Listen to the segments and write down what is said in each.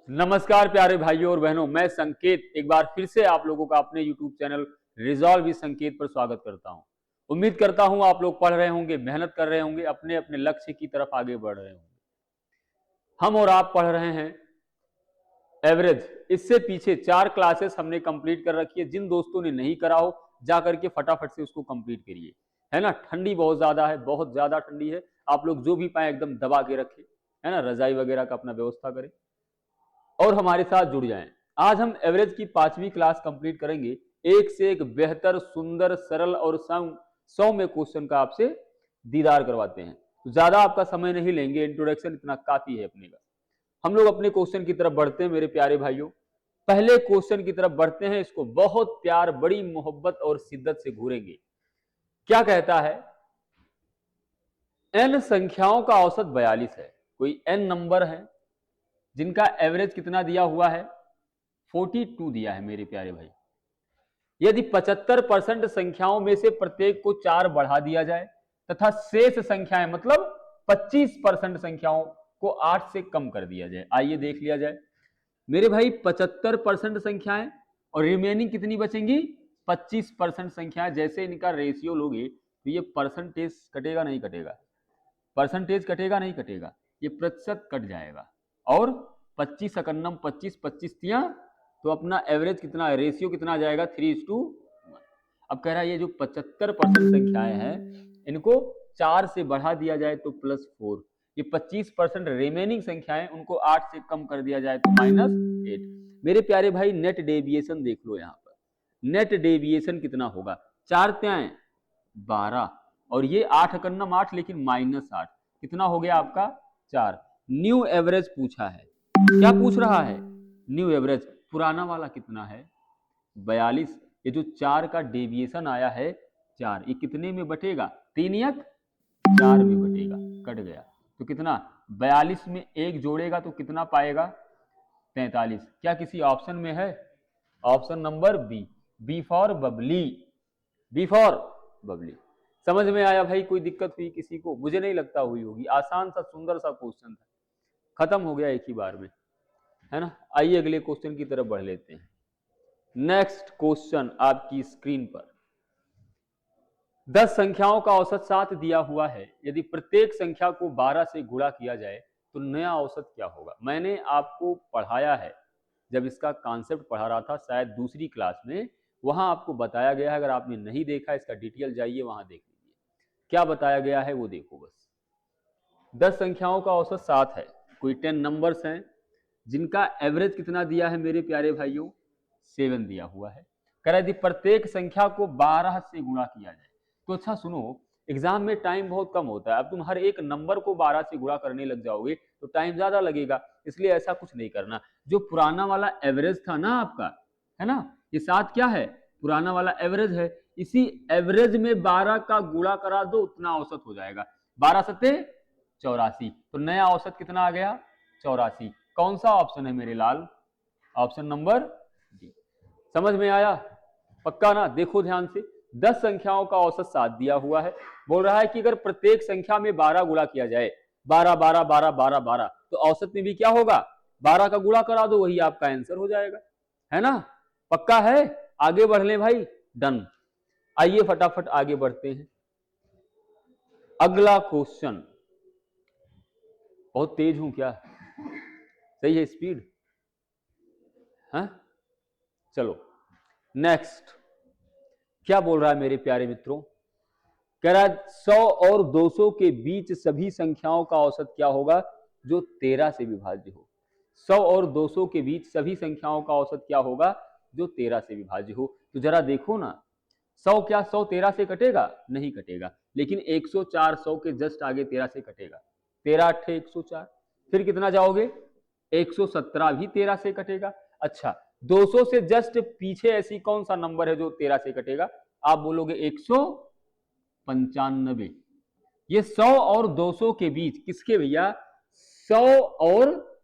नमस्कार प्यारे भाइयों और बहनों, मैं संकेत एक बार फिर से आप लोगों का अपने YouTube चैनल रिजॉल्व विद संकेत पर स्वागत करता हूं। उम्मीद करता हूं आप लोग पढ़ रहे होंगे, मेहनत कर रहे होंगे, अपने अपने लक्ष्य की तरफ आगे बढ़ रहे होंगे। हम और आप पढ़ रहे हैं एवरेज। इससे पीछे 4 क्लासेस हमने कंप्लीट कर रखी है। जिन दोस्तों ने नहीं करा हो जा करके फटाफट से उसको कंप्लीट करिए, है ना। ठंडी बहुत ज्यादा है, बहुत ज्यादा ठंडी है। आप लोग जो भी पाए एकदम दबा के रखें, है ना। रजाई वगैरह का अपना व्यवस्था करें और हमारे साथ जुड़ जाएं। आज हम एवरेज की 5वीं क्लास कंप्लीट करेंगे। एक से एक बेहतर, सुंदर, सरल और सौम्य क्वेश्चन का आपसे दीदार करवाते हैं। तो ज्यादा आपका समय नहीं लेंगे, इंट्रोडक्शन इतना काफी है अपने का। हम लोग अपने क्वेश्चन की तरफ बढ़ते हैं मेरे प्यारे भाइयों। पहले क्वेश्चन की तरफ बढ़ते हैं, इसको बहुत प्यार, बड़ी मोहब्बत और शिद्दत से घूरेंगे। क्या कहता है? n संख्याओं का औसत 42 है। कोई n नंबर है जिनका एवरेज कितना दिया हुआ है? 42 दिया है मेरे प्यारे भाई। यदि 75% संख्याओं में से प्रत्येक को 4 बढ़ा दिया जाए तथा शेष संख्याएं मतलब 25% संख्याओं को 8 से कम कर दिया जाए। आइए देख लिया जाए मेरे भाई। 75% संख्याएं और रिमेनिंग कितनी बचेंगी? 25% संख्याएं। जैसे इनका रेशियो लोगे तो ये परसेंटेज कटेगा नहीं कटेगा? परसेंटेज कटेगा नहीं कटेगा? ये प्रतिशत कट जाएगा। और 25 सकन्नम 25 25 तिया, तो अपना एवरेज कितना है, रेशियो कितना आ जाएगा? 3:1। अब कह रहा है ये जो 75% संख्याएं हैं इनको 4 से बढ़ा दिया जाए तो +4, ये 25% रिमेनिंग संख्याएं उनको 8 से कम कर दिया जाए तो -8। मेरे प्यारे भाई नेट डेविएशन देख लो यहाँ पर। नेट डेविएशन कितना होगा? 4 त्याएं 12 और ये 8 एकन्नम 8 लेकिन -8, कितना हो गया आपका? 4। न्यू एवरेज पूछा है। क्या पूछ रहा है? New average. पुराना वाला कितना है? 42। ये जो 4 का डेविएशन आया है 4, ये कितने में बटेगा? 3 या 4 में बटेगा। कट गया तो कितना? 42 में 1 जोड़ेगा तो कितना पाएगा? 43। क्या किसी ऑप्शन में है? Option number B, B for bubbly. B for bubbly. समझ में आया भाई? कोई दिक्कत हुई किसी को? मुझे नहीं लगता हुई होगी। आसान सा सुंदर सा क्वेश्चन था, खत्म हो गया एक ही बार में, है ना। आइए अगले क्वेश्चन की तरफ बढ़ लेते हैं। नेक्स्ट क्वेश्चन आपकी स्क्रीन पर। 10 संख्याओं का औसत 7 दिया हुआ है। यदि प्रत्येक संख्या को 12 से गुणा किया जाए तो नया औसत क्या होगा? मैंने आपको पढ़ाया है, जब इसका कॉन्सेप्ट पढ़ा रहा था शायद दूसरी क्लास में, वहां आपको बताया गया है। अगर आपने नहीं देखा इसका डिटेल जाइए वहां देख लीजिए क्या बताया गया है, वो देखो बस। 10 संख्याओं का औसत 7 है। कोई 10 नंबर्स हैं जिनका एवरेज कितना दिया है मेरे प्यारे भाइयों? 7 दिया हुआ है। कह रहा है यदि प्रत्येक संख्या को 12 से गुणा किया जाए तो अच्छा सुनो, एग्जाम में टाइम बहुत कम होता है। अब तुम हर एक नंबर को 12 से गुणा करने लग जाओगे तो टाइम ज्यादा लगेगा, इसलिए ऐसा कुछ नहीं करना। जो पुराना वाला एवरेज था ना आपका, है ना, ये 7 क्या है? पुराना वाला एवरेज है। इसी एवरेज में 12 का गुणा करा दो, उतना औसत हो जाएगा। 12 सत्ते 84, तो नया औसत कितना आ गया? 84। कौन सा ऑप्शन है मेरे लाल? Option number D. समझ में आया? पक्का ना? देखो ध्यान से। 10 संख्याओं का औसत 7 दिया हुआ है। बोल रहा है कि अगर प्रत्येक संख्या में 12 गुणा किया जाए, 12 12 12 12 12, तो औसत में भी क्या होगा? 12 का गुणा करा दो, वही आपका आंसर हो जाएगा, है ना। पक्का है? आगे बढ़ ले भाई। डन। आइए फटाफट आगे बढ़ते हैं। अगला क्वेश्चन। बहुत तेज हूं क्या? सही है स्पीड? हाँ, चलो नेक्स्ट। क्या बोल रहा है मेरे प्यारे मित्रों? कह रहा है 100 और 200 के बीच सभी संख्याओं का औसत क्या होगा जो 13 से विभाज्य हो? 100 और 200 के बीच सभी संख्याओं का औसत क्या होगा जो 13 से विभाज्य हो? तो जरा देखो ना, 100 क्या 100 13 से कटेगा? नहीं कटेगा। लेकिन 104 100 के जस्ट आगे 13 से कटेगा। 13 8 104। फिर कितना जाओगे? 117 भी 13 से कटेगा। अच्छा, 200 से जस्ट पीछे ऐसी कौन सा नंबर है जो 13 से कटेगा? आप बोलोगे 195। ये 100 और 200 के बीच किसके भैया? 100 और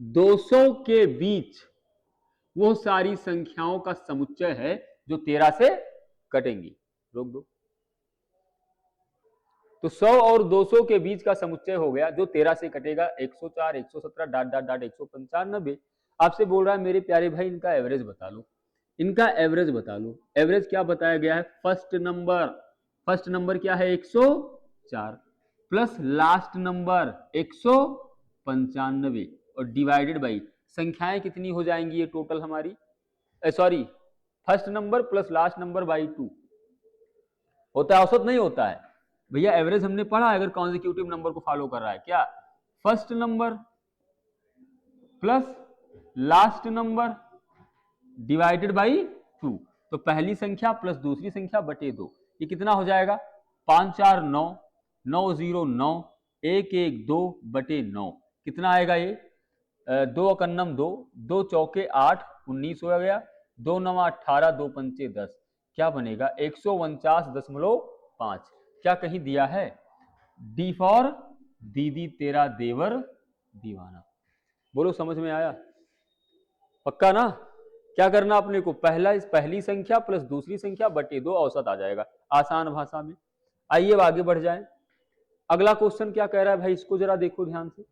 200 के बीच वो सारी संख्याओं का समुच्चय है जो 13 से कटेंगी। रोक दो। तो 100 और 200 के बीच का समुच्चय हो गया जो 13 से कटेगा 104, 117 डॉट डॉट डॉट 195। आपसे बोल रहा है मेरे प्यारे भाई इनका एवरेज बता लो, इनका एवरेज बता लो। एवरेज क्या बताया गया है? फर्स्ट नंबर क्या है? 104 प्लस लास्ट नंबर 195 और डिवाइडेड बाई संख्याएं कितनी हो जाएंगी ये टोटल हमारी, sorry first number plus last number by 2 होता है, औसत नहीं होता है भैया। एवरेज हमने पढ़ा अगर कॉन्जिक्यूटिव नंबर को फॉलो कर रहा है, क्या first number plus last number divided by 2, तो पहली संख्या प्लस दूसरी संख्या बटे 2, ये कितना हो जाएगा? 5 4 9, 9 0 9, 1 1 2 बटे 9, कितना आएगा ये? 2 एकन्नम 2, 2 चौके 8, 19 हो गया, 2 9 18, 2 पंचे 10, क्या बनेगा? 149.5। क्या कहीं दिया है? डी फॉर दीदी तेरा देवर दीवाना। बोलो समझ में आया? पक्का ना? क्या करना अपने को? पहली संख्या प्लस दूसरी संख्या बटे 2 औसत आ जाएगा आसान भाषा में। आइए अब आगे बढ़ जाएं। अगला क्वेश्चन क्या कह रहा है भाई, इसको जरा देखो ध्यान से।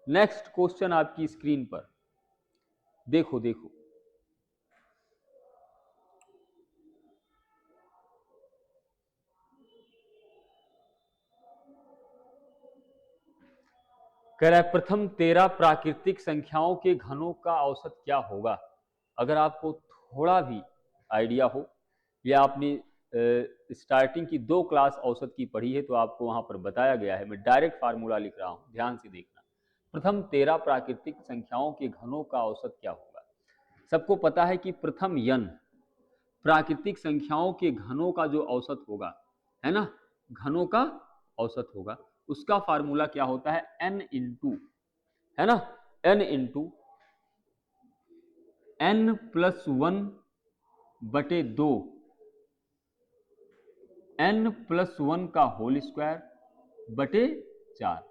नेक्स्ट क्वेश्चन आपकी स्क्रीन पर देखो देखो, कह रहा है प्रथम 13 प्राकृतिक संख्याओं के घनों का औसत क्या होगा। अगर आपको थोड़ा भी आइडिया हो या आपने स्टार्टिंग की 2 क्लास औसत की पढ़ी है तो आपको वहां पर बताया गया है, मैं डायरेक्ट फार्मूला लिख रहा हूं, ध्यान से देखना। प्रथम 13 प्राकृतिक संख्याओं के घनों का औसत क्या होगा। सबको पता है कि प्रथम n प्राकृतिक संख्याओं के घनों का जो औसत होगा, है ना, घनों का औसत होगा, उसका फार्मूला क्या होता है? n इंटू, है ना, n इंटू n प्लस 1 बटे 2, n प्लस 1 का होल स्क्वायर बटे 4,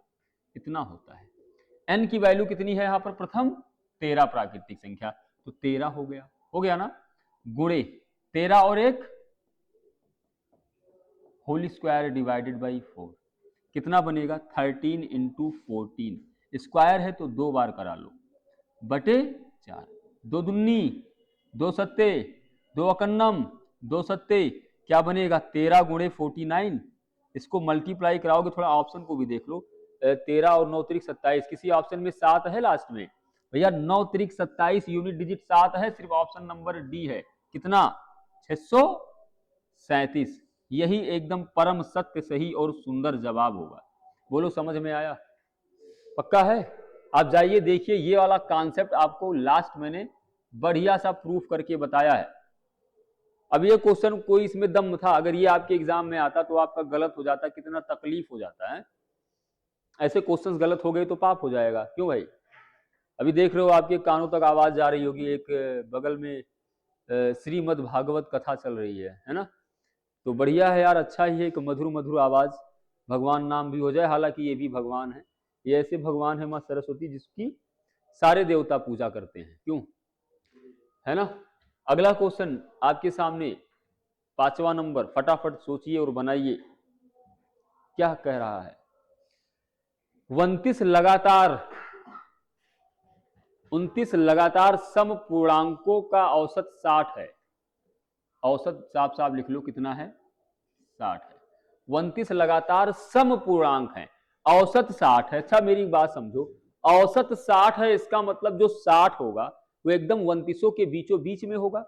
इतना होता है। n की वैल्यू कितनी है यहां पर? प्रथम 13 प्राकृतिक संख्या, तो 13 हो गया ना, गुणे 13 और 1 होल स्क्वायर डिवाइडेड बाई 4, कितना बनेगा? 13 इंटू 14, स्क्वायर है तो 2 बार करा लो, बटे 4, 2 दूनी 2 सत्ते, 2 एकन्नम 2 सत्ते, क्या बनेगा? 13 गुणे 49, इसको मल्टीप्लाई कराओगे, थोड़ा ऑप्शन को भी देख लो, 13 और 9 त्रिक 27, किसी ऑप्शन में 7 है लास्ट में भैया? 9 त्रिक 27 यूनिट डिजिट 7 है, सिर्फ ऑप्शन नंबर डी है, कितना? 637। यही एकदम परम सत्य सही और सुंदर जवाब होगा। बोलो समझ में आया? पक्का है? आप जाइए देखिए, ये वाला कॉन्सेप्ट आपको लास्ट मैंने बढ़िया सा प्रूफ करके बताया है। अब ये क्वेश्चन कोई इसमें दम था, अगर ये आपके एग्जाम में आता तो आपका गलत हो जाता, कितना तकलीफ हो जाता है। ऐसे क्वेश्चंस गलत हो गए तो पाप हो जाएगा, क्यों भाई? अभी देख रहे हो आपके कानों तक आवाज जा रही होगी, एक बगल में श्रीमद् भागवत कथा चल रही है ना, तो बढ़िया है यार, अच्छा ही है, एक मधुर मधुर आवाज, भगवान नाम भी हो जाए, हालांकि ये भी भगवान है, ये ऐसे भगवान है माँ सरस्वती जिसकी सारे देवता पूजा करते हैं, क्यों, है ना। अगला क्वेश्चन आपके सामने 5वां नंबर, फटाफट सोचिए और बनाइए, क्या कह रहा है? 29 लगातार सम पूर्णांकों का औसत 60 है। औसत साफ साफ लिख लो, कितना है? 60 है। 29 लगातार सम पूर्णांक है, औसत 60 है। अच्छा मेरी बात समझो, औसत 60 है, इसका मतलब जो 60 होगा वो एकदम 29 के बीचों बीच में होगा।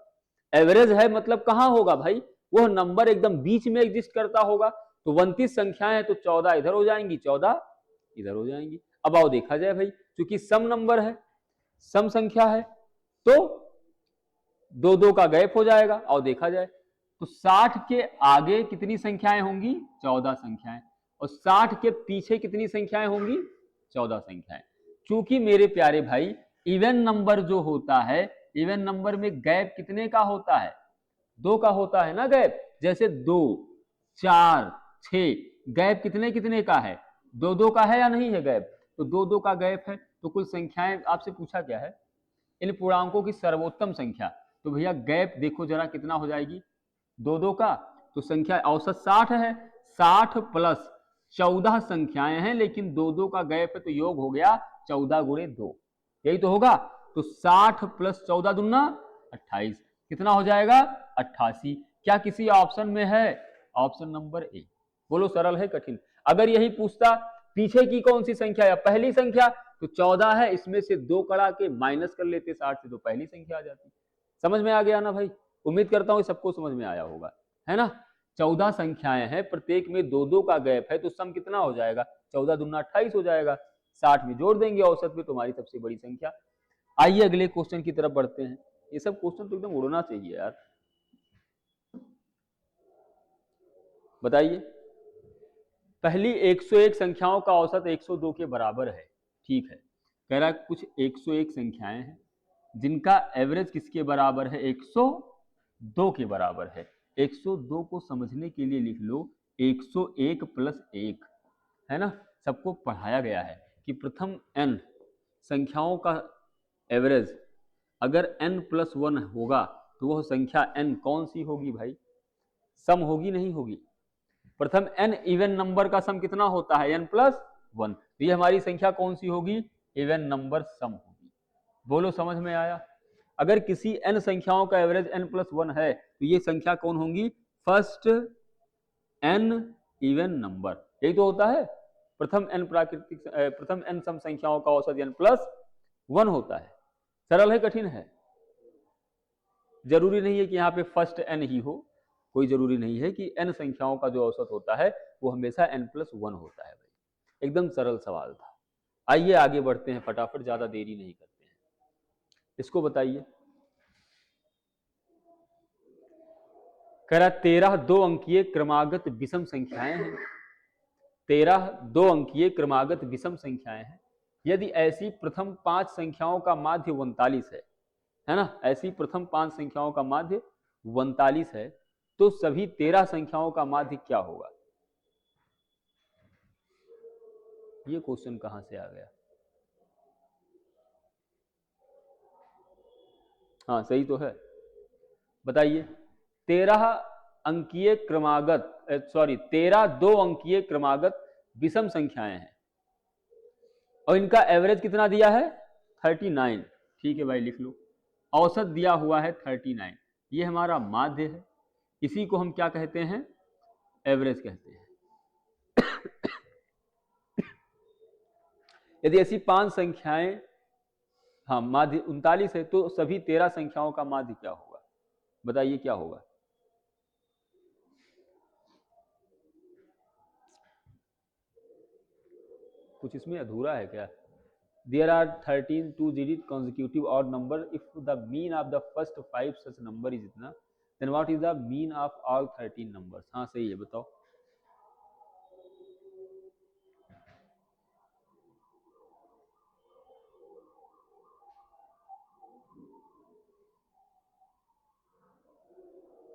एवरेज है मतलब कहां होगा भाई? वो नंबर एकदम बीच में एग्जिस्ट करता होगा। तो 29 संख्याएं हैं तो 14 इधर हो जाएंगी, 14 इधर हो जाएंगी। अब आओ देखा जाए भाई, क्योंकि सम नंबर है, सम संख्या है, तो 2 का गैप हो जाएगा। और देखा जाए तो 60 के आगे कितनी संख्याएं होंगी? 14 संख्याएं। और 60 के पीछे कितनी संख्याएं होंगी? 14 संख्याएं। क्योंकि मेरे प्यारे भाई इवन नंबर जो होता है, इवन नंबर में गैप कितने का होता है? 2 का होता है ना गैप। जैसे 2 4 6, गैप कितने कितने का है? 2 का है या नहीं है गैप? तो 2 का गैप है। तो कुल संख्याएं आपसे पूछा क्या है? इन पूर्णांकों की सर्वोत्तम संख्या। तो भैया गैप देखो जरा कितना हो जाएगी? 2 का। तो संख्या औसत 60 है, 60 प्लस 14 संख्याएं हैं लेकिन 2-2 का गैप है, तो योग हो गया 14 गुणे 2, यही तो होगा। तो 60 प्लस 14 दूना 28, कितना हो जाएगा 88। क्या किसी ऑप्शन में है? Option number A. बोलो सरल है कठिन? अगर यही पूछता पीछे की कौन सी संख्या है, पहली संख्या, तो 14 है, इसमें से 2 कड़ा के माइनस कर लेते 60 से, तो पहली संख्या आ जाती। समझ में आ गया ना भाई? उम्मीद करता हूं सबको समझ में आया होगा, है ना। 14 संख्याएं हैं, प्रत्येक में 2-2 का गैप है, तो सम कितना हो जाएगा? 14 दूना 28 हो जाएगा। 60 में जोड़ देंगे औसत में, तुम्हारी सबसे बड़ी संख्या। आइए अगले क्वेश्चन की तरफ बढ़ते हैं। ये सब क्वेश्चन तो एकदम उड़ना चाहिए यार। बताइए, पहली 101 संख्याओं का औसत 102 के बराबर है, ठीक है। कह रहा है कुछ 101 संख्याएं हैं जिनका एवरेज किसके बराबर है? 102 के बराबर है। 102 को समझने के लिए लिख लो 101 प्लस 1, है ना। सबको पढ़ाया गया है कि प्रथम n संख्याओं का एवरेज अगर n प्लस 1 होगा तो वह संख्या n कौन सी होगी भाई? सम होगी नहीं होगी? प्रथम n इवन नंबर का सम कितना होता है? n plus 1। तो ये हमारी संख्या कौन सी होगी? इवन नंबर सम होगी। बोलो समझ में आया? अगर किसी n संख्याओं का एवरेज n प्लस 1 है तो ये संख्या कौन होंगी? फर्स्ट n इवन नंबर, यही तो होता है। प्रथम n सम संख्याओं का औसत n प्लस 1 होता है। सरल है कठिन है? जरूरी नहीं है कि यहाँ पे फर्स्ट n ही हो, कोई जरूरी नहीं है कि n संख्याओं का जो औसत होता है वो हमेशा n प्लस 1 होता है भाई। एकदम सरल सवाल था। आइए आगे बढ़ते हैं फटाफट, ज्यादा देरी नहीं करते हैं। इसको बताइए। कह रहा 13 2 अंकीय क्रमागत विषम संख्याएं हैं। 13 2 अंकीय क्रमागत विषम संख्याएं हैं। यदि ऐसी प्रथम 5 संख्याओं का माध्य 39 है ना, ऐसी प्रथम 5 संख्याओं का माध्य 39 है, तो सभी 13 संख्याओं का माध्य क्या होगा? ये क्वेश्चन कहां से आ गया? हाँ सही तो है, बताइए। 13 अंकीय क्रमागत 13 2 अंकीय क्रमागत विषम संख्याएं हैं और इनका एवरेज कितना दिया है? 39। ठीक है भाई, लिख लो। औसत दिया हुआ है 39, ये हमारा माध्य है। इसी को हम क्या कहते हैं? एवरेज कहते हैं। यदि ऐसी 5 संख्याएं, हाँ माध्य 39 है, तो सभी 13 संख्याओं का माध्य क्या होगा? बताइए क्या होगा? कुछ इसमें अधूरा है क्या? There are 13 two-digit consecutive odd number. If the mean of the first 5 such number is इतना, then what is the mean of all 13 numbers? हाँ सही है, बताओ।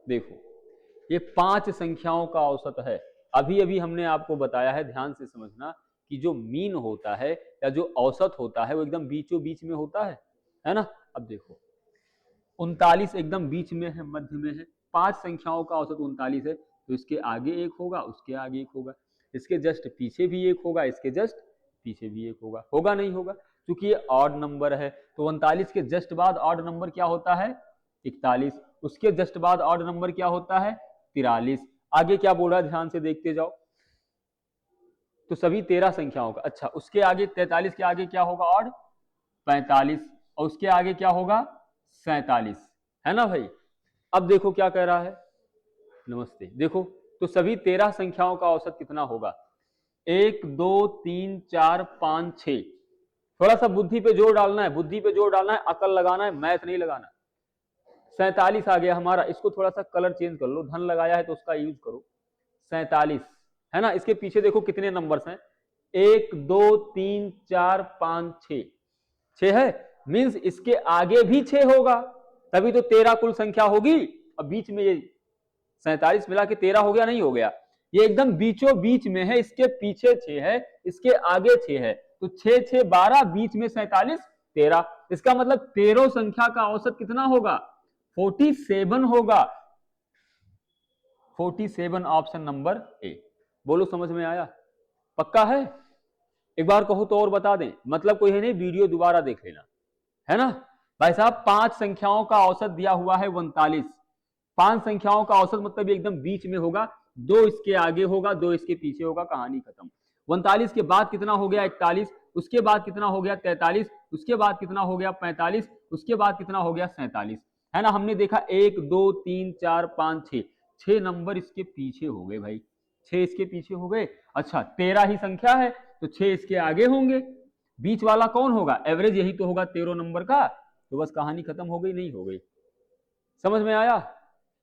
देखो, ये 5 संख्याओं का औसत है। अभी अभी हमने आपको बताया है, ध्यान से समझना, कि जो मीन होता है या जो औसत होता है वो एकदम बीचों बीच में होता है ना। अब देखो 39 एकदम बीच में है, मध्य में है। 5 संख्याओं का औसत 39 है, तो इसके आगे एक होगा, उसके आगे एक होगा, इसके जस्ट पीछे भी एक होगा, इसके जस्ट पीछे भी एक होगा। होगा नहीं होगा? क्योंकि ये ऑड नंबर है, तो 39 के जस्ट बाद ऑड नंबर क्या होता है? 41। उसके जस्ट बाद ऑड नंबर क्या होता है? 43। आगे क्या बोल रहा है, ध्यान से देखते जाओ। तो सभी 13 संख्याओं का, अच्छा उसके आगे 43 के आगे क्या होगा? ऑड 45। और उसके आगे क्या होगा? 47, है ना भाई। अब देखो क्या कह रहा है, नमस्ते। देखो तो सभी 13 संख्याओं का औसत कितना होगा? 1 2 3 4 5 6। थोड़ा सा बुद्धि पे जोर डालना है, बुद्धि पे जोर डालना है, अकल लगाना है, मैथ नहीं लगाना। 47 आ गया हमारा, इसको थोड़ा सा कलर चेंज कर लो, धन लगाया है तो उसका यूज करो। 47, है ना। इसके पीछे देखो कितने नंबर्स हैं? 1 2 3 4 5 6, 6 है, मींस इसके आगे भी 6 होगा, तभी तो 13 कुल संख्या होगी। अब बीच में ये 47 मिला के 13 हो गया, नहीं हो गया? ये एकदम बीचों बीच में है, इसके पीछे 6 है, इसके आगे 6 है, तो 6 6 12, बीच में 47 13। इसका मतलब 13 संख्या का औसत कितना होगा? 47 होगा। 47 ऑप्शन नंबर ए। बोलो समझ में आया? पक्का है? एक बार कहो तो और बता दें, मतलब कोई है नहीं, वीडियो दोबारा देख लेना, है ना भाई साहब। 5 संख्याओं का औसत दिया हुआ है 39। 5 संख्याओं का औसत मतलब एकदम बीच में होगा, 2 इसके आगे होगा, 2 इसके पीछे होगा, कहानी खत्म। 39 के बाद कितना हो गया 41, उसके बाद कितना हो गया 43, उसके बाद कितना हो गया 45, उसके बाद कितना हो गया 47, है ना। हमने देखा 1 2 3 4 5 6, 6 नंबर इसके पीछे हो गए भाई, 6 इसके पीछे हो गए। अच्छा 13 ही संख्या है तो 6 इसके आगे होंगे, बीच वाला कौन होगा, एवरेज यही तो होगा 13 नंबर का। तो बस कहानी खत्म हो गई, नहीं हो गई? समझ में आया?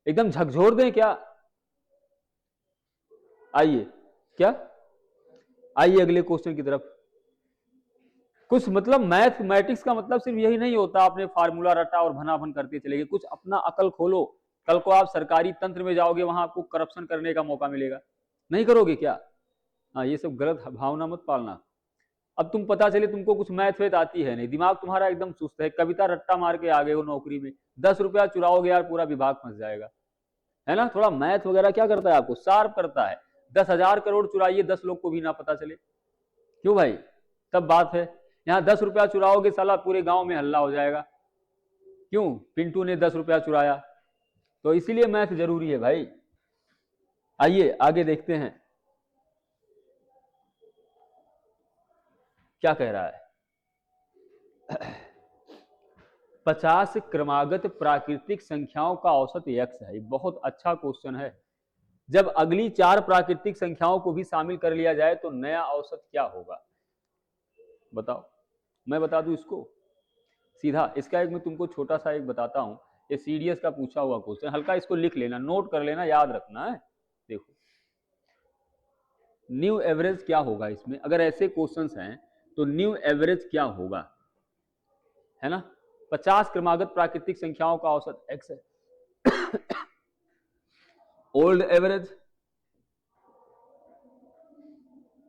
एकदम झकझोर दें क्या? आइए, क्या आइए अगले क्वेश्चन की तरफ। कुछ मतलब मैथमेटिक्स का मतलब सिर्फ यही नहीं होता आपने फार्मूला रटा और भना भन करते चले गए, कुछ अपना अकल खोलो। कल को आप सरकारी तंत्र में जाओगे, वहां आपको करप्शन करने का मौका मिलेगा, नहीं करोगे क्या? हाँ, ये सब गलत भावना मत पालना। अब तुम पता चले तुमको कुछ मैथ वेथ आती है नहीं, दिमाग तुम्हारा एकदम सुस्त है, कविता रट्टा मार के आ गए हो नौकरी में, 10 रुपया चुराओगे यार, पूरा विभाग फंस जाएगा, है ना। थोड़ा मैथ वगैरह क्या करता है, आपको शार्प करता है। 10,000 करोड़ चुराइए, 10 लोग को भी ना पता चले, क्यों भाई? तब बात है। यहाँ 10 रुपया चुराओगे, साला पूरे गांव में हल्ला हो जाएगा, क्यों? पिंटू ने 10 रुपया चुराया। तो इसीलिए मैथ जरूरी है भाई। आइए आगे देखते हैं क्या कह रहा है। 50 क्रमागत प्राकृतिक संख्याओं का औसत x है। बहुत अच्छा क्वेश्चन है। जब अगली 4 प्राकृतिक संख्याओं को भी शामिल कर लिया जाए तो नया औसत क्या होगा, बताओ? मैं बता दूं इसको सीधा? इसका एक मैं तुमको छोटा सा एक बताता हूं, ये सीडीएस का पूछा हुआ क्वेश्चन, हल्का इसको लिख लेना, नोट कर लेना, याद रखना है। देखो न्यू एवरेज क्या होगा इसमें, अगर ऐसे क्वेश्चंस हैं तो न्यू एवरेज क्या होगा, है ना। 50 क्रमागत प्राकृतिक संख्याओं का औसत x है। ओल्ड एवरेज,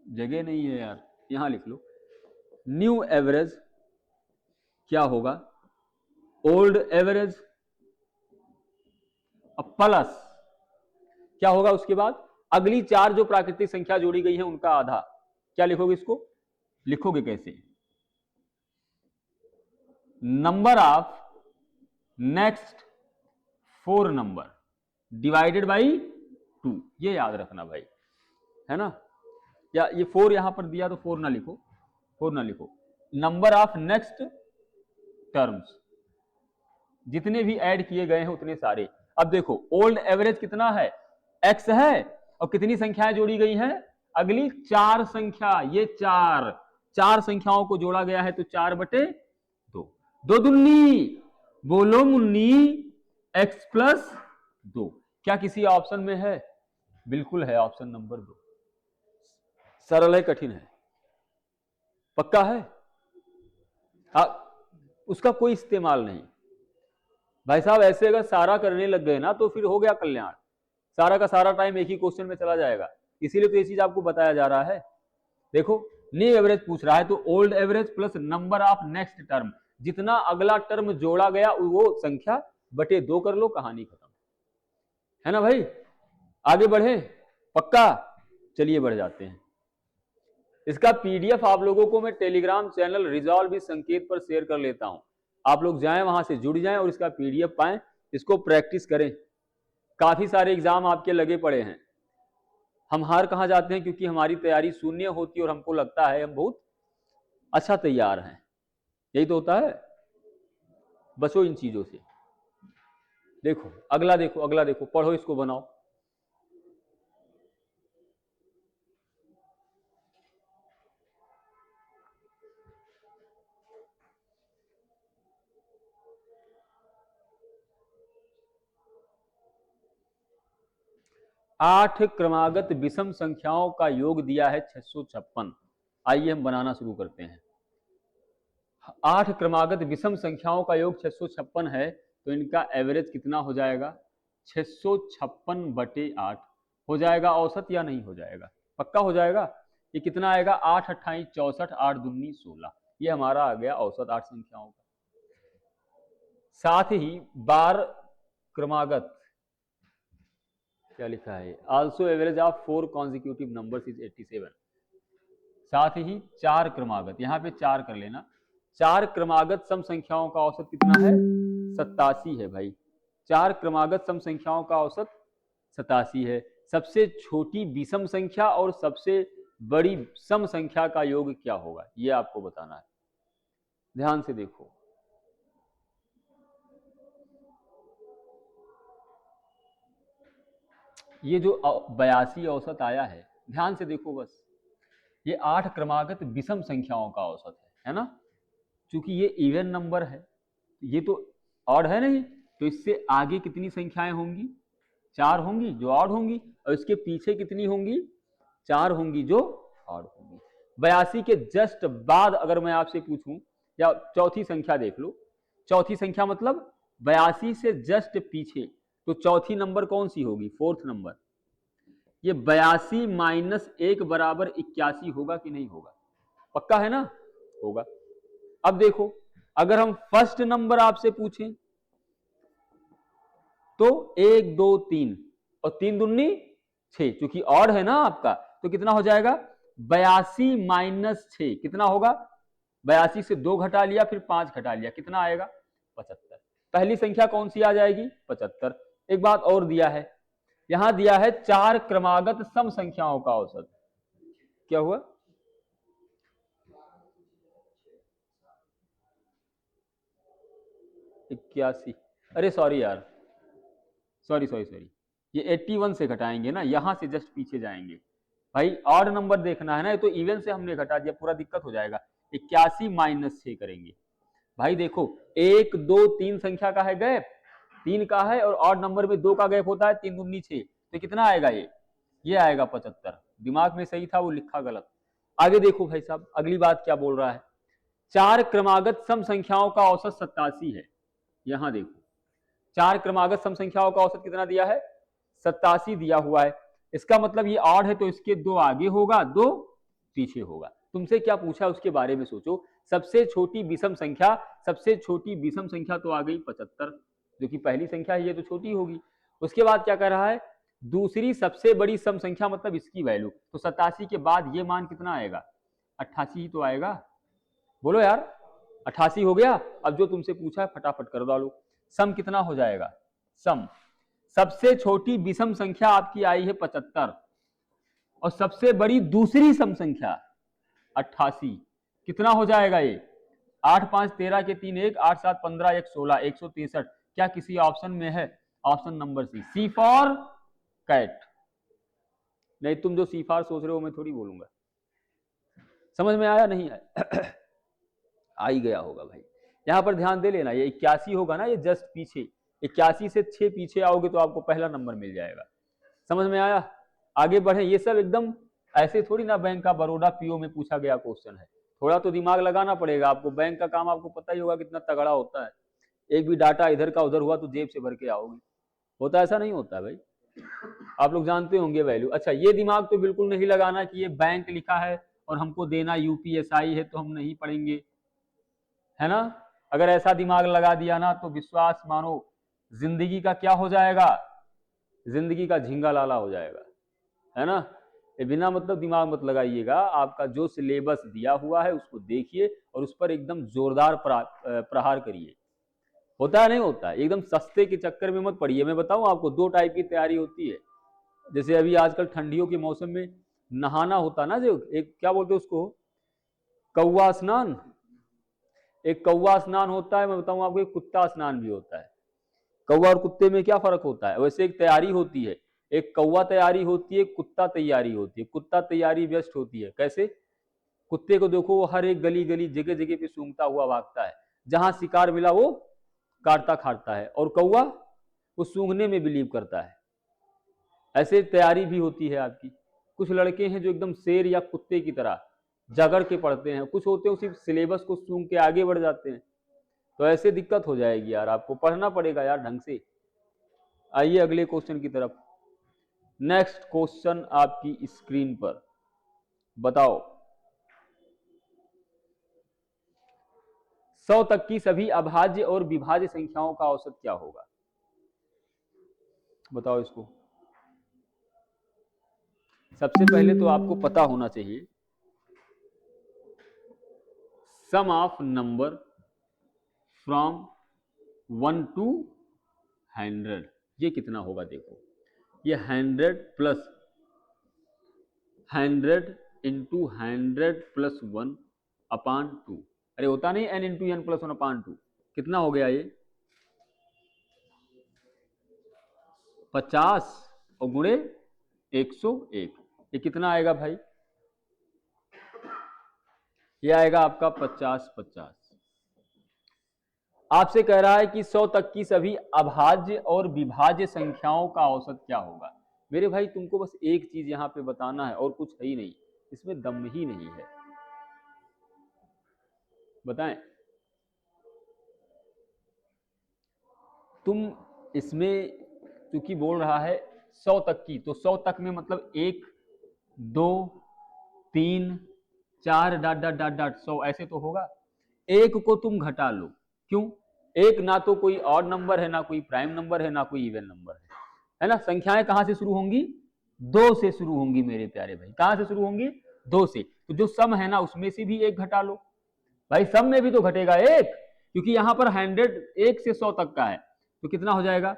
जगह नहीं है यार, यहां लिख लो। न्यू एवरेज क्या होगा, ओल्ड एवरेज प्लस क्या होगा, उसके बाद अगली 4 जो प्राकृतिक संख्या जोड़ी गई है उनका आधा। क्या लिखोगे इसको? लिखोगे कैसे? Number of next 4 number divided by 2, ये याद रखना भाई, है ना। या ये 4 यहां पर दिया तो 4 ना लिखो, 4 ना लिखो। नंबर ऑफ नेक्स्ट टर्म्स, जितने भी ऐड किए गए हैं उतने सारे। अब देखो ओल्ड एवरेज कितना है, x है, और कितनी संख्याएं जोड़ी गई हैं, अगली 4 संख्या, ये 4 संख्याओं को जोड़ा गया है तो 4/2, 2 दूनी बोलो मुन्नी, x प्लस 2। क्या किसी ऑप्शन में है? बिल्कुल है, ऑप्शन नंबर 2। सरल है, कठिन है? पक्का है? उसका कोई इस्तेमाल नहीं भाई साहब। ऐसे अगर सारा करने लग गए ना तो फिर हो गया कल्याण, सारा का सारा टाइम एक ही क्वेश्चन में चला जाएगा। इसीलिए तो ये चीज आपको बताया जा रहा है। देखो न्यू एवरेज पूछ रहा है तो old average plus number of next term, जितना अगला टर्म जोड़ा गया वो संख्या बटे 2 कर लो, कहानी खत्म, है ना भाई। आगे बढ़े? पक्का? चलिए बढ़ जाते हैं। इसका पीडीएफ आप लोगों को मैं टेलीग्राम चैनल रिजॉल्व इस संकेत पर शेयर कर लेता हूं, आप लोग जाएं वहां से जुड़ जाएं और इसका पीडीएफ पाएं, इसको प्रैक्टिस करें। काफी सारे एग्जाम आपके लगे पड़े हैं, हम हार कहां जाते हैं, क्योंकि हमारी तैयारी शून्य होती है और हमको लगता है हम बहुत अच्छा तैयार हैं, यही तो होता है। बचो इन चीजों से। देखो अगला, देखो अगला, देखो पढ़ो, इसको बनाओ। आठ क्रमागत विषम संख्याओं का योग दिया है 656। आइए हम बनाना शुरू करते हैं। 8 क्रमागत विषम संख्याओं का योग 656 है, तो इनका एवरेज कितना हो जाएगा, 656/8 हो जाएगा औसत, या नहीं हो जाएगा? पक्का हो जाएगा। ये कितना आएगा, 8 28 64, 8 दूनी 16, ये हमारा आ गया औसत 8 संख्याओं का। साथ ही 12 क्रमागत, क्या लिखा है, also average of 4 consecutive numbers is 87। साथ ही 4 क्रमागत, यहाँ पे 4 कर लेना, 4 क्रमागत सम संख्याओं का औसत कितना है? 87 है भाई। 4 क्रमागत सम संख्याओं का औसत 87 है। सबसे छोटी विषम संख्या और सबसे बड़ी सम संख्या का योग क्या होगा, ये आपको बताना है। ध्यान से देखो, ये जो 82 औसत आया है, ध्यान से देखो बस, ये 8 क्रमागत विषम संख्याओं का औसत है ना। चूंकि ये इवन नंबर है, ये तो ऑड है नहीं, तो इससे आगे कितनी संख्याएं होंगी? 4 होंगी जो ऑड होंगी, और इसके पीछे कितनी होंगी? 4 होंगी जो ऑड होंगी। 82 के जस्ट बाद अगर मैं आपसे पूछूं, या चौथी संख्या देख लो, चौथी संख्या मतलब 82 से जस्ट पीछे, तो चौथी नंबर कौन सी होगी? Fourth number. ये 82 माइनस 1 बराबर 81 होगा कि नहीं होगा? पक्का है ना? होगा। अब देखो, अगर हम फर्स्ट नंबर आपसे पूछें तो 1 2 3 और 3 दूनी 6, क्योंकि ऑड है ना आपका, तो कितना हो जाएगा? 82 माइनस 6 कितना होगा? 82 से 2 घटा लिया, फिर 5 घटा लिया, कितना आएगा? 75। पहली संख्या कौन सी आ जाएगी? 75। एक बात और दिया है, यहां दिया है 4 क्रमागत सम संख्याओं का औसत। क्या हुआ? इक्यासी, अरे सॉरी यार, सॉरी, ये 81 से घटाएंगे ना, यहां से जस्ट पीछे जाएंगे भाई। ऑड नंबर देखना है ना, ये तो इवन से हमने घटा दिया, पूरा दिक्कत हो जाएगा। 81 माइनस 6 करेंगे भाई। देखो 1 2 3 संख्या का है गैप, 3 का है, और ऑड नंबर में 2 का गैप होता है, 3 दूनी 6, तो कितना आएगा? ये आएगा 75। दिमाग में सही था, वो लिखा गलत। आगे देखो भाई साहब, अगली बात क्या बोल रहा है? 4 क्रमागत सम संख्याओं का औसत 87 है। यहां देखो, 4 क्रमागत सम संख्याओं का औसत कितना दिया है? 87 दिया हुआ है। इसका मतलब ये ऑड है, तो इसके 2 आगे होगा, 2 पीछे होगा। तुमसे क्या पूछा उसके बारे में सोचो। सबसे छोटी विषम संख्या, सबसे छोटी विषम संख्या तो आ गई 75, जो कि पहली संख्या है, ये तो छोटी होगी। उसके बाद क्या कर रहा है? दूसरी सबसे बड़ी सम संख्या, मतलब इसकी वैल्यू, तो 87 के बाद ये मान कितना आएगा? 88 ही तो आएगा। बोलो यार, 88 हो गया। अब जो तुमसे पूछा है फटाफट कर डालो। सम कितना हो जाएगा? सम, सबसे छोटी विषम संख्या आपकी आई है 75, और सबसे बड़ी दूसरी सम संख्या 88, कितना हो जाएगा ये? 8 5 13 के 3 1, 8 7 15 1 16, 163। क्या किसी ऑप्शन में है? Option number C, C for cat. नहीं, तुम जो सी फॉर सोच रहे हो मैं थोड़ी बोलूंगा। समझ में आया नहीं आया? आ ही गया होगा भाई। यहां पर ध्यान दे लेना, ये 81 होगा ना, ये जस्ट पीछे, 81 से 6 पीछे आओगे तो आपको पहला नंबर मिल जाएगा। समझ में आया? आगे बढ़े। ये सब एकदम ऐसे थोड़ी ना बैंक ऑफ बड़ौदा पीओ में पूछा गया क्वेश्चन है, थोड़ा तो दिमाग लगाना पड़ेगा आपको। बैंक का काम आपको पता ही होगा कितना तगड़ा होता है। एक भी डाटा इधर का उधर हुआ तो जेब से भर के आओगे, होता ऐसा नहीं होता भाई, आप लोग जानते होंगे वैल्यू। अच्छा, ये दिमाग तो बिल्कुल नहीं लगाना कि ये बैंक लिखा है और हमको देना यूपीएसआई है तो हम नहीं पढ़ेंगे, है ना। अगर ऐसा दिमाग लगा दिया ना तो विश्वास मानो जिंदगी का क्या हो जाएगा? जिंदगी का झिंगा लाला हो जाएगा, है ना। ये बिना मतलब दिमाग मत लगाइएगा। आपका जो सिलेबस दिया हुआ है उसको देखिए और उस पर एकदम जोरदार प्रहार करिए। होता है नहीं होता? एकदम सस्ते के चक्कर में मत पड़िए। मैं बताऊं आपको, 2 टाइप की तैयारी होती है। जैसे अभी आजकल ठंडियों के मौसम में नहाना होता ना, जो एक क्या बोलते हैं उसको, कौवा स्नान। एक कौवा स्नान होता है, मैं बताऊं आपको, एक कुत्ता स्नान भी होता है। कौवा और कुत्ते में क्या फर्क होता है? वैसे एक तैयारी होती है, एक कौवा तैयारी होती है, कुत्ता तैयारी होती है। कुत्ता तैयारी बेस्ट होती है। कैसे? कुत्ते को देखो, वो हर एक गली गली जगह जगह पे सूंघता हुआ भागता है, जहां शिकार मिला वो काटता खाटता है। और कौवा वो सूंघने में बिलीव करता है। ऐसे तैयारी भी होती है आपकी। कुछ लड़के हैं जो एकदम शेर या कुत्ते की तरह जगड़ के पढ़ते हैं, कुछ होते हैं सिर्फ सिलेबस को सूंघ के आगे बढ़ जाते हैं। तो ऐसे दिक्कत हो जाएगी यार, आपको पढ़ना पड़ेगा यार ढंग से। आइए अगले क्वेश्चन की तरफ। नेक्स्ट क्वेश्चन आपकी स्क्रीन पर, बताओ 100 तक की सभी अभाज्य और विभाज्य संख्याओं का औसत क्या होगा? बताओ इसको। सबसे पहले तो आपको पता होना चाहिए सम ऑफ नंबर फ्रॉम 1 to 100, ये कितना होगा देखो, ये 100 प्लस 100 इंटू 100 प्लस 1 अपान 2, अरे होता नहीं n इंटू n प्लस 1 अपान 2, कितना हो गया ये 50 और गुणे 101, ये कितना आएगा भाई, ये आएगा आपका 50-50। आपसे कह रहा है कि 100 तक की सभी अभाज्य और विभाज्य संख्याओं का औसत क्या होगा। मेरे भाई तुमको बस एक चीज यहां पे बताना है और कुछ है ही नहीं, इसमें दम ही नहीं है। बताएं, तुम इसमें चूंकि बोल रहा है 100 तक की, तो 100 तक में मतलब 1 2 3 4 डॉट डॉट डॉट डॉट 100 ऐसे तो होगा। एक को तुम घटा लो, क्यों, एक ना तो कोई ऑड नंबर है, ना कोई प्राइम नंबर है, ना कोई इवन नंबर है ना। संख्याएं कहां से शुरू होंगी, 2 से शुरू होंगी मेरे प्यारे भाई, कहां से शुरू होंगी, 2 से। तो जो सम है ना उसमें से भी एक घटा लो भाई, सम में भी तो घटेगा एक, क्योंकि यहां पर 100 1 से 100 तक का है, तो कितना हो जाएगा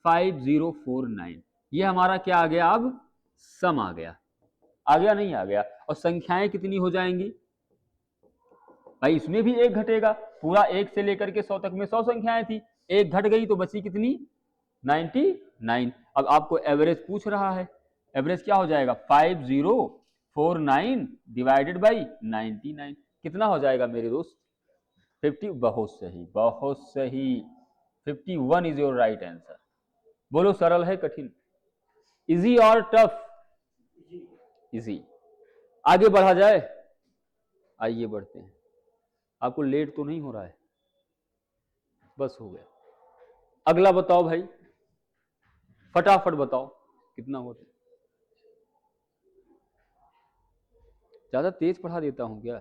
5049। ये हमारा क्या आ गया, अब सम आ गया, आ गया नहीं आ गया। और संख्याएं कितनी हो जाएंगी भाई, इसमें भी एक घटेगा, पूरा 1 से लेकर के 100 तक में 100 संख्याएं थी, एक घट गई तो बची कितनी 99। अब आपको एवरेज पूछ रहा है, एवरेज क्या हो जाएगा 5049 डिवाइडेड बाई 99, कितना हो जाएगा मेरे दोस्त 50। बहुत सही बहुत सही, 51 इज योर राइट आंसर। बोलो सरल है कठिन, इजी और टफ, इजी। आगे बढ़ा जाए, आइए बढ़ते हैं। आपको लेट तो नहीं हो रहा है, बस हो गया। अगला बताओ भाई, फटाफट बताओ कितना हुआ। ज्यादा तेज पढ़ा देता हूं क्या,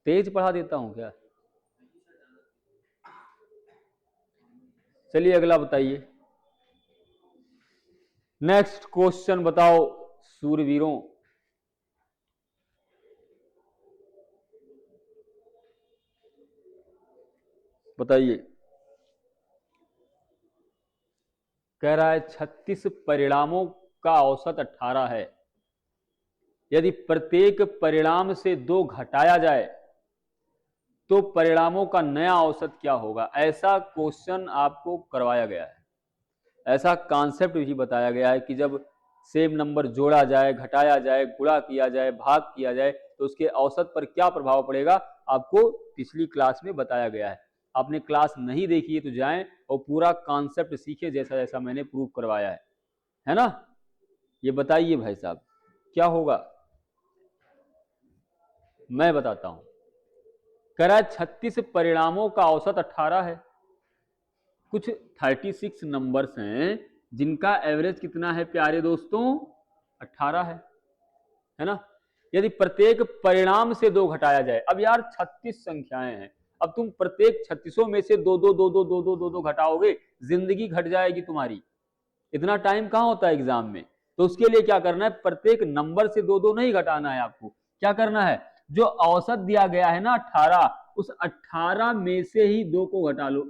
तेज पढ़ा देता हूं क्या। चलिए अगला बताइए, नेक्स्ट क्वेश्चन बताओ सूरवीरों। बताइए, कह रहा है 36 परिणामों का औसत 18 है, यदि प्रत्येक परिणाम से 2 घटाया जाए तो परिणामों का नया औसत क्या होगा। ऐसा क्वेश्चन आपको करवाया गया है, ऐसा कॉन्सेप्ट भी बताया गया है कि जब सेम नंबर जोड़ा जाए, घटाया जाए, गुणा किया जाए, भाग किया जाए तो उसके औसत पर क्या प्रभाव पड़ेगा, आपको पिछली क्लास में बताया गया है। आपने क्लास नहीं देखी है तो जाएं और पूरा कॉन्सेप्ट सीखे, जैसा जैसा मैंने प्रूव करवाया है ना। ये बताइए भाई साहब क्या होगा, मैं बताता हूं। कह रहा है 36 परिणामों का औसत 18 है, कुछ 36 नंबर्स हैं जिनका एवरेज कितना है प्यारे दोस्तों 18 है ना। यदि प्रत्येक परिणाम से 2 घटाया जाए, अब यार 36 संख्याएं हैं, अब तुम प्रत्येक 36 में से 2 घटाओगे, जिंदगी घट जाएगी तुम्हारी, इतना टाइम कहां होता है एग्जाम में। तो उसके लिए क्या करना है, प्रत्येक नंबर से 2 नहीं घटाना है, आपको क्या करना है, जो औसत दिया गया है ना 18, उस 18 में से ही 2 को घटा लो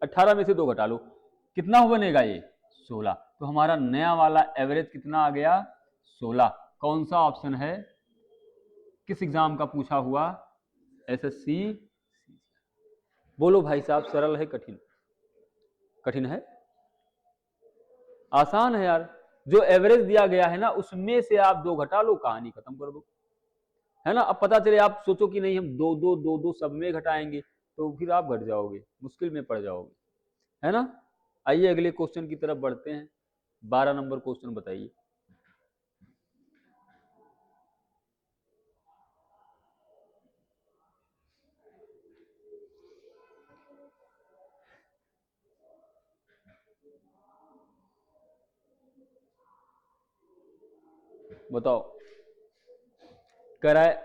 18 में से 2 घटा लो, कितना बनेगा ये 16। तो हमारा नया वाला एवरेज कितना आ गया 16। कौन सा ऑप्शन है, किस एग्जाम का पूछा हुआ, एसएससी। बोलो भाई साहब सरल है कठिन, कठिन है आसान है यार, जो एवरेज दिया गया है ना उसमें से आप 2 घटा लो, कहानी खत्म कर दो, है ना। अब पता चले आप सोचो कि नहीं हम 2 सब में घटाएंगे, तो फिर आप घट जाओगे, मुश्किल में पड़ जाओगे, है ना। आइए अगले क्वेश्चन की तरफ बढ़ते हैं, 12 नंबर क्वेश्चन बताइए। बताओ, कह रहा है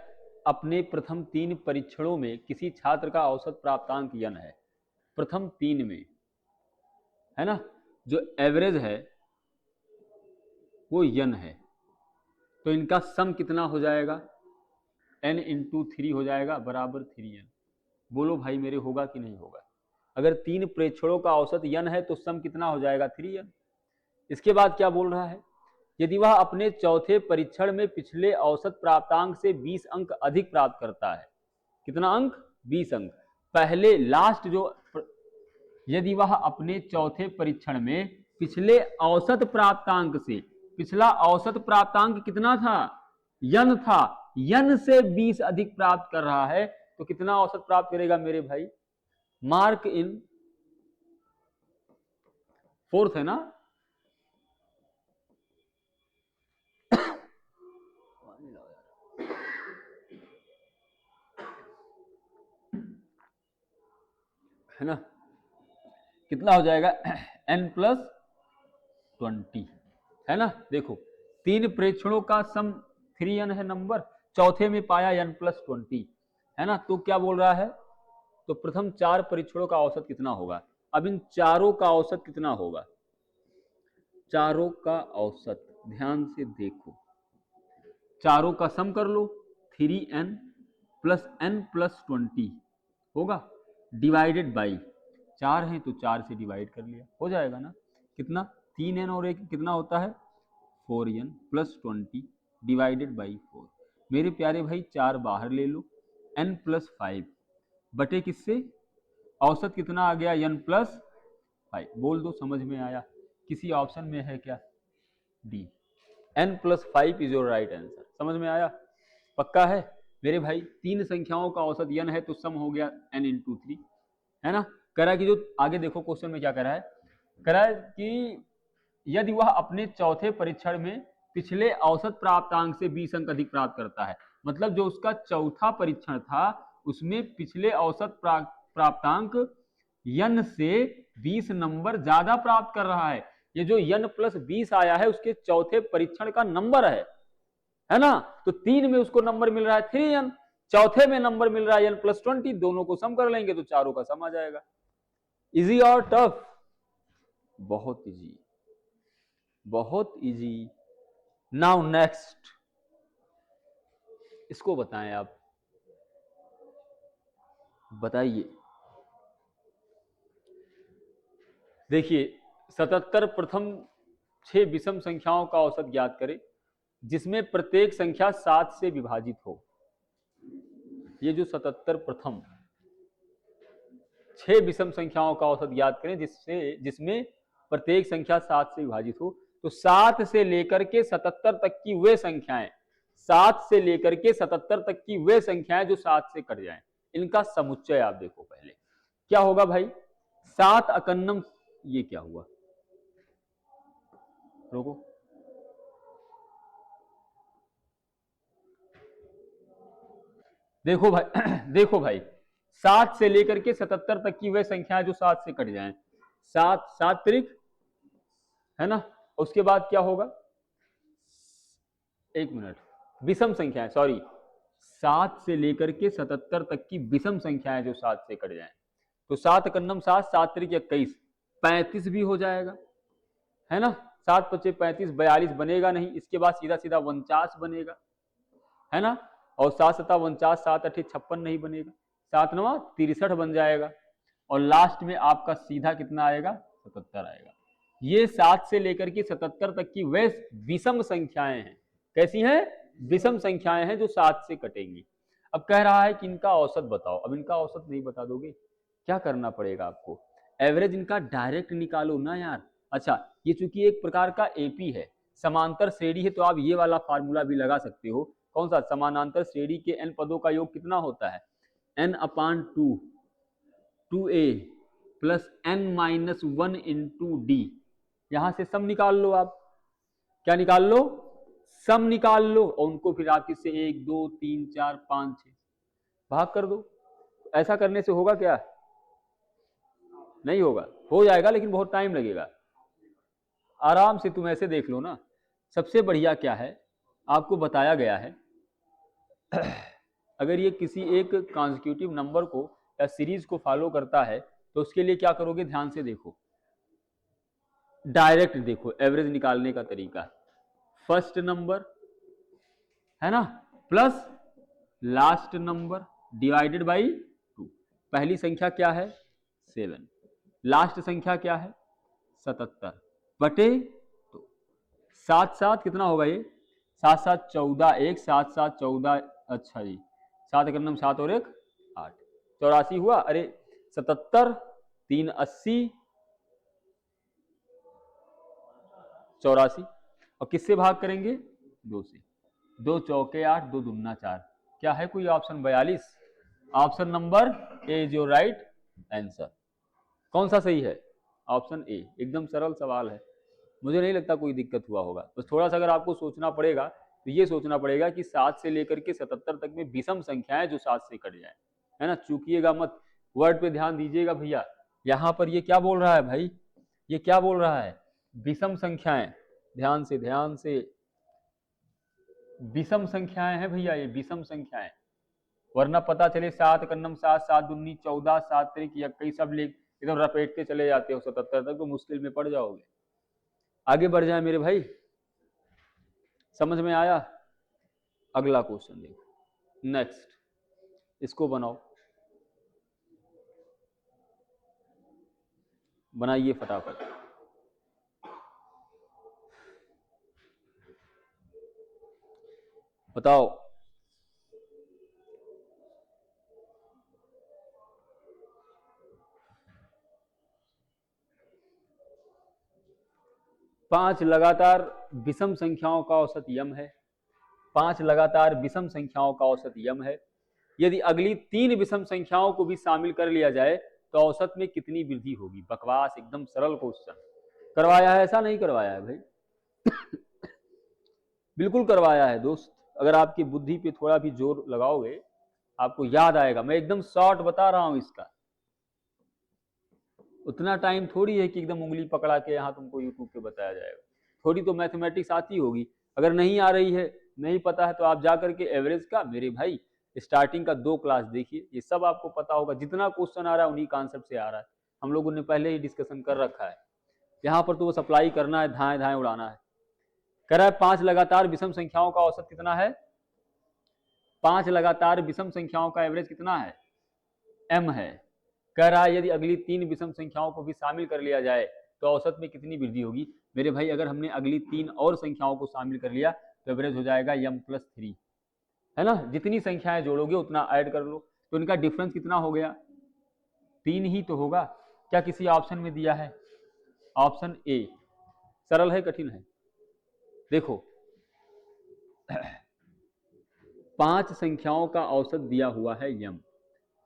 अपने प्रथम 3 परीक्षणों में किसी छात्र का औसत प्राप्तांक n है, प्रथम 3 में, है ना, जो एवरेज है वो n है, तो इनका सम कितना हो जाएगा, n इंटू 3 हो जाएगा बराबर 3n। बोलो भाई मेरे होगा कि नहीं होगा? अगर 3 प्रेक्षणों का औसत n है तो सम कितना हो जाएगा? 3n। इसके बाद क्या बोल रहा है? यदि वह अपने चौथे परीक्षण में पिछले औसत प्राप्तांक से 20 अंक अधिक प्राप्त करता है। कितना अंक? 20 अंक। पहले लास्ट जो यदि वह अपने चौथे परीक्षण में पिछले औसत प्राप्तांक से, पिछला औसत प्राप्तांक कितना था? n था, n से 20 अधिक प्राप्त कर रहा है तो कितना औसत प्राप्त करेगा मेरे भाई? मार्क इन फोर्थ है ना? है ना? कितना हो जाएगा? n प्लस 20 है ना? देखो 3 प्रेक्षणों का सम 3n है नंबर, चौथे में पाया n प्लस 20 है ना? तो क्या बोल रहा है? तो प्रथम 4 परीक्षणों का औसत कितना होगा? अब इन चारों का औसत कितना होगा? चारों का औसत ध्यान से देखो, चारों का सम कर लो, 3n प्लस n प्लस 20 होगा, डिवाइडेड बाई 4 है तो 4 से डिवाइड कर लिया, हो जाएगा ना? कितना? 3n और एक कितना होता है? 4n plus 20 divided by 4। मेरे प्यारे भाई 4 बाहर ले लो, n प्लस 5 बटे किससे? औसत कितना आ गया? n plus 5। बोल दो समझ में आया? किसी ऑप्शन में है क्या? D, n plus 5 is your right answer. समझ में आया? पक्का है मेरे भाई? 3 संख्याओं का औसत n है तो सम हो गया n इंटू 3 है ना? कह रहा है कि जो आगे देखो क्वेश्चन में क्या कह रहा है, कह रहा है कि यदि वह अपने चौथे परीक्षण में पिछले औसत प्राप्तांक से 20 अंक अधिक प्राप्त करता है, मतलब जो उसका चौथा परीक्षण था उसमें पिछले औसत प्राप्तांक n से 20 नंबर ज्यादा प्राप्त कर रहा है। ये जो n प्लस 20 आया है उसके चौथे परीक्षण का नंबर है ना? तो 3 में उसको नंबर मिल रहा है 3n, चौथे में नंबर मिल रहा है n प्लस 20, दोनों को सम कर लेंगे तो चारों का सम आ जाएगा। इजी और टफ? बहुत इजी, बहुत इजी। नाउ नेक्स्ट, इसको बताएं आप, बताइए। देखिए 77 प्रथम 6 विषम संख्याओं का औसत ज्ञात करें जिसमें प्रत्येक संख्या 7 से विभाजित हो। ये जो 77 प्रथम 6 विषम संख्याओं का औसत ज्ञात करें जिसमें प्रत्येक संख्या 7 से विभाजित हो। तो 7 से लेकर के 77 तक की वे संख्याएं, 7 से लेकर के 77 तक की वे संख्याएं जो 7 से कट जाएं, इनका समुच्चय आप देखो पहले क्या होगा भाई? 7 अकन्नम, ये क्या हुआ? रोको, देखो भाई देखो भाई 7 से लेकर के 77 तक की वे संख्याएं जो 7 से कट जाएं, 7 7 त्रिक है ना? उसके बाद क्या होगा? एक मिनट, विषम संख्याएं, सॉरी, 7 से लेकर के 77 तक की विषम संख्याएं जो 7 से कट जाएं, तो 7 अकन्नम 7, 7 त्रिक 21, 35 भी हो जाएगा है ना? 7 पचे 35, 42 बनेगा नहीं, इसके बाद सीधा सीधा 49 बनेगा है ना? और 7 सता 49, 7 अठे 56 नहीं बनेगा, 7 नवा 63 बन जाएगा, और लास्ट में आपका सीधा कितना आएगा? 77 आएगा। ये 7 से लेकर के 77 तक की वे विषम संख्याएं हैं। कैसी हैं? विषम संख्याएं हैं जो 7 से कटेंगी। अब कह रहा है कि इनका औसत बताओ। अब इनका औसत नहीं बता दोगे, क्या करना पड़ेगा आपको? एवरेज इनका डायरेक्ट निकालो ना यार। अच्छा, ये चूंकि एक प्रकार का एपी है, समांतर श्रेणी है, तो आप ये वाला फार्मूला भी लगा सकते हो। कौन सा? समानांतर श्रेणी के n पदों का योग कितना होता है? n/2 2a plus n-1 into D. यहां से सम निकाल लो आप। क्या निकाल लो? सम निकाल लो, और उनको फिर आप किससे 1 2 3 4 5 6 भाग कर दो। ऐसा करने से होगा क्या? नहीं होगा, हो जाएगा लेकिन बहुत टाइम लगेगा। आराम से तुम ऐसे देख लो ना। सबसे बढ़िया क्या है, आपको बताया गया है अगर ये किसी एक कॉन्जिक्यूटिव नंबर को या सीरीज को फॉलो करता है तो उसके लिए क्या करोगे? ध्यान से देखो, डायरेक्ट देखो एवरेज निकालने का तरीका। फर्स्ट नंबर है ना, plus last number divided by 2। पहली संख्या क्या है 7, लास्ट संख्या क्या है 77 बटे 2। 7 7 कितना होगा ये 7 7 14, 1 7 7 14, अच्छा जी 7 एक 7 और 1 8, 84 हुआ। अरे 77 3 80 84, और किससे भाग करेंगे 2 से, 2 चौके 8, 2 दूना 4, क्या है कोई option 42? Option number A is your right answer. कौन सा सही है? Option A. एकदम सरल सवाल है, मुझे नहीं लगता कोई दिक्कत हुआ होगा। बस थोड़ा सा अगर आपको सोचना पड़ेगा तो ये सोचना पड़ेगा कि 7 से लेकर के 77 तक में विषम संख्याएं जो 7 से कट जाए, है ना, चूकिएगा मत, वर्ड पे ध्यान दीजिएगा भैया। यहाँ पर ये क्या बोल रहा है भाई, ये क्या बोल रहा है विषम संख्याएं, ध्यान से विषम संख्याएं हैं भैया, ये विषम संख्याएं, वरना पता चले 7 कन्नम 7, 7 दूनी 14, 7 त्रिक 21 सब ले एकदम रपेटते चले जाते हो 77 तक, तो मुश्किल में पड़ जाओगे। आगे बढ़ जाए मेरे भाई, समझ में आया? अगला क्वेश्चन देखो, नेक्स्ट, इसको बनाओ, बनाइए फटाफट। बताओ। पांच लगातार विषम संख्याओं का औसत यम है, 5 लगातार विषम संख्याओं का औसत यम है। यदि अगली 3 विषम संख्याओं को भी शामिल कर लिया जाए तो औसत में कितनी वृद्धि होगी? बकवास, एकदम सरल क्वेश्चन। करवाया है, ऐसा नहीं करवाया है भाई बिल्कुल करवाया है दोस्त। अगर आपकी बुद्धि पे थोड़ा भी जोर लगाओगे आपको याद आएगा। मैं एकदम शॉर्ट बता रहा हूं इसका, उतना टाइम थोड़ी है कि एकदम उंगली पकड़ा के यहाँ तुमको यूट्यूब पे बताया जाएगा। थोड़ी तो मैथमेटिक्स आती होगी, अगर नहीं आ रही है, नहीं पता है, तो आप जा करके एवरेज का मेरे भाई स्टार्टिंग का 2 क्लास देखिए, ये सब आपको पता होगा। जितना क्वेश्चन आ रहा है उन्हीं कॉन्सेप्ट से आ रहा है, हम लोगों ने पहले ही डिस्कशन कर रखा है। यहाँ पर तो वो सप्लाई करना है, धाएं धाएं उड़ाना है। कह रहा है 5 लगातार विषम संख्याओं का औसत कितना है? 5 लगातार विषम संख्याओं का एवरेज कितना है? m है। कह रहा है यदि अगली 3 विषम संख्याओं को भी शामिल कर लिया जाए तो औसत में कितनी वृद्धि होगी? मेरे भाई अगर हमने अगली 3 और संख्याओं को शामिल कर लिया तो एवरेज हो जाएगा m+3, है ना। जितनी संख्याएं जोड़ोगे उतना ऐड कर लो, तो इनका डिफरेंस कितना हो गया? 3 ही तो होगा। क्या किसी ऑप्शन में दिया है? Option A. सरल है कठिन है? देखो 5 संख्याओं का औसत दिया हुआ है m,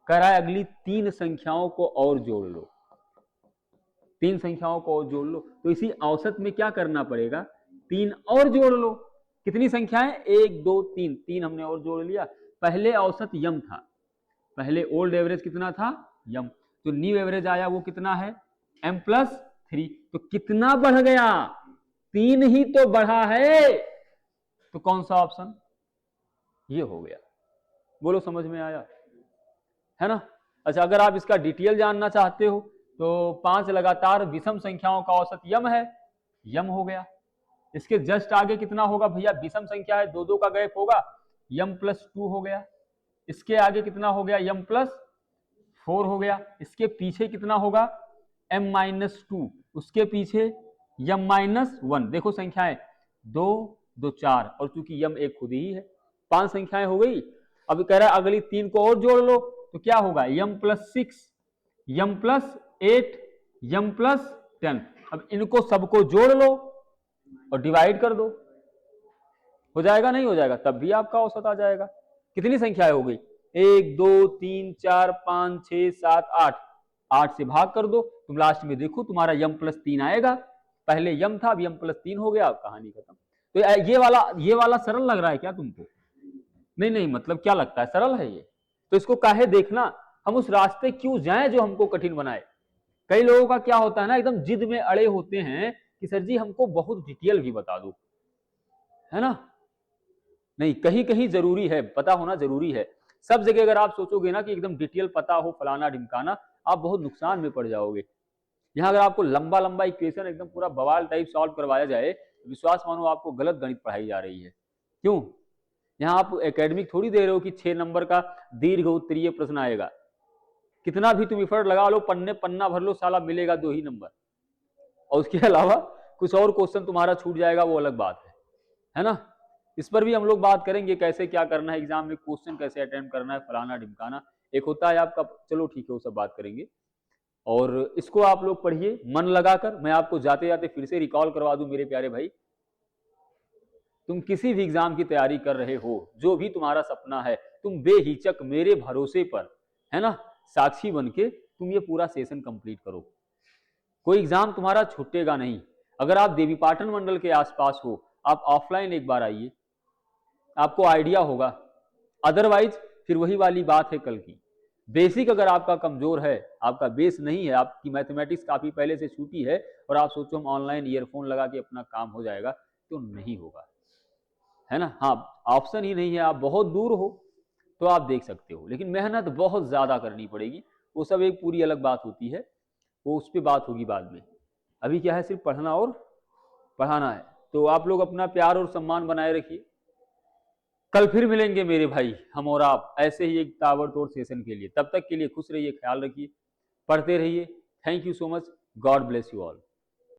कह रहा है अगली 3 संख्याओं को और जोड़ लो, 3 संख्याओं को और जोड़ लो, तो इसी औसत में क्या करना पड़ेगा? 3 और जोड़ लो। कितनी संख्याएं? 1 2 3, 3 हमने और जोड़ लिया। पहले औसत यम था, पहले ओल्ड एवरेज कितना था? यम। तो न्यू एवरेज आया वो कितना है? m+3। तो कितना बढ़ गया? 3 ही तो बढ़ा है। तो कौन सा ऑप्शन? ये हो गया। बोलो समझ में आया, है ना। अच्छा, अगर आप इसका डिटेल जानना चाहते हो तो 5 लगातार विषम संख्याओं का औसत यम है, यम हो गया। इसके जस्ट आगे कितना होगा भैया? विषम संख्या है, 2 2 का गैप होगा, m+2 हो गया। इसके आगे कितना हो गया? m+4 हो गया। इसके पीछे कितना होगा? m-2। उसके पीछे m-1। देखो संख्याएं 2 2 4, और चूंकि यम एक खुद ही है, 5 संख्याएं हो गई। अब कह रहा है अगली 3 को और जोड़ लो, तो क्या होगा? m+6, m+8, m+10। अब इनको सबको जोड़ लो और डिवाइड कर दो, हो जाएगा नहीं हो जाएगा? तब भी आपका औसत आ जाएगा। कितनी संख्याएं हो गई? 1 2 3 4 5 6 7 8, 8 से भाग कर दो, तुम लास्ट में देखो तुम्हारा m+3 आएगा। पहले यम था, अब m+3 हो गया, कहानी खत्म। तो ये वाला सरल लग रहा है क्या तुमको? नहीं नहीं, मतलब क्या लगता है सरल है ये? तो इसको काहे देखना, हम उस रास्ते क्यों जाएं जो हमको कठिन बनाए। कई लोगों का क्या होता है ना, एकदम जिद में अड़े होते हैं कि सर जी हमको बहुत डिटेल भी बता दो, है ना। नहीं, कहीं कहीं जरूरी है, पता होना जरूरी है। सब जगह अगर आप सोचोगे ना कि एकदम डिटेल पता हो फलाना ढिमकाना, आप बहुत नुकसान में पड़ जाओगे। यहाँ अगर आपको लंबा लंबा इक्वेशन एकदम पूरा बवाल टाइप सॉल्व करवाया जाए, विश्वास मानो आपको गलत गणित पढ़ाई जा रही है। क्यों? यहाँ आप एकेडमिक थोड़ी दे रहे हो कि 6 नंबर का दीर्घ उत्तरीय प्रश्न आएगा। कितना भी तुम इफर्ट लगा लो, पन्ना भर लो, साला मिलेगा 2 ही नंबर, और उसके अलावा कुछ और क्वेश्चन तुम्हारा छूट जाएगा, वो अलग बात है ना। इस पर भी हम लोग बात करेंगे, कैसे क्या करना है एग्जाम में, क्वेश्चन कैसे अटेम्प्ट करना है, फलाना ढिमकाना एक होता है आपका। चलो ठीक है, वो सब बात करेंगे। और इसको आप लोग पढ़िए मन लगाकर। मैं आपको जाते जाते फिर से रिकॉल करवा दूं मेरे प्यारे भाई, तुम किसी भी एग्जाम की तैयारी कर रहे हो, जो भी तुम्हारा सपना है, तुम बेहिचक मेरे भरोसे पर, है ना, साक्षी बनके तुम ये पूरा सेशन कंप्लीट करो। कोई एग्जाम तुम्हारा छूटेगा नहीं। अगर आप देवीपाटन मंडल के आसपास हो, आप ऑफलाइन एक बार आइए, आपको आइडिया होगा। अदरवाइज फिर वही वाली बात है कल की, बेसिक अगर आपका कमजोर है, आपका बेस नहीं है, आपकी मैथमेटिक्स काफी पहले से छूटी है, और आप सोचो हम ऑनलाइन ईयरफोन लगा के अपना काम हो जाएगा, तो नहीं होगा, है ना। हाँ, ऑप्शन ही नहीं है, आप बहुत दूर हो तो आप देख सकते हो, लेकिन मेहनत बहुत ज्यादा करनी पड़ेगी। वो सब एक पूरी अलग बात होती है, वो उस पर बात होगी बाद में। अभी क्या है, सिर्फ पढ़ना और पढ़ाना है। तो आप लोग अपना प्यार और सम्मान बनाए रखिए। कल फिर मिलेंगे मेरे भाई, हम और आप ऐसे ही एक ताबड़तोड़ सेशन के लिए। तब तक के लिए खुश रहिए, ख्याल रखिए, पढ़ते रहिए। Thank you so much, God bless you all.